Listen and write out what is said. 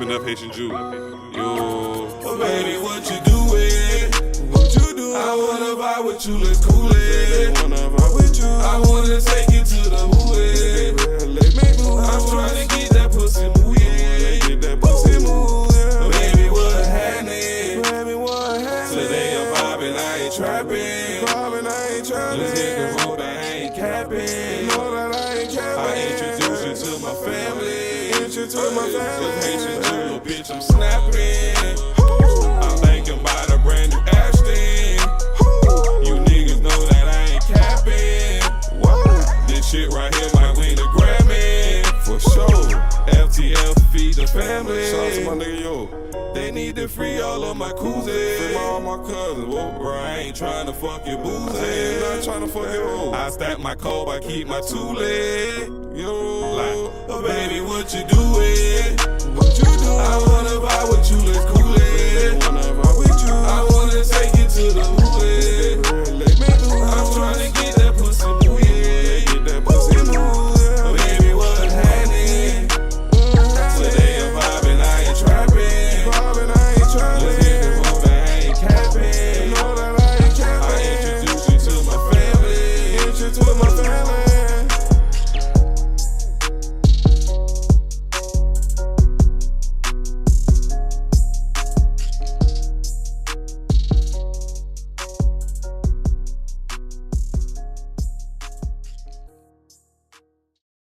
Sipping up Haitian juice. Yo. Oh, baby, what you doing? What you doing? I wanna vibe with you, let's cool it. I wanna take you to the hood. I'm trying to get that pussy moving. Baby, what happening? Today I'm vibing, I ain't trapping. Let's hit the road, I ain't capping. I introduce you to my family. Cause Haitian Jew, bitch, I'm snapping. I'm thinking about a brand new Ashton. You niggas know that I ain't capping. This shit right here might win the Grammy. For sure. FTL feed the family. Shout out to my nigga, yo. They need to free all of my cousins. Free all my cousins, whoa. Bro, I ain't trying to fuck your I boozy. ain't not trying to fuck your hoe. I stack my cold, I keep my two-leg. Yo. Like, oh baby, what you doing? I wanna vibe with you, let's go.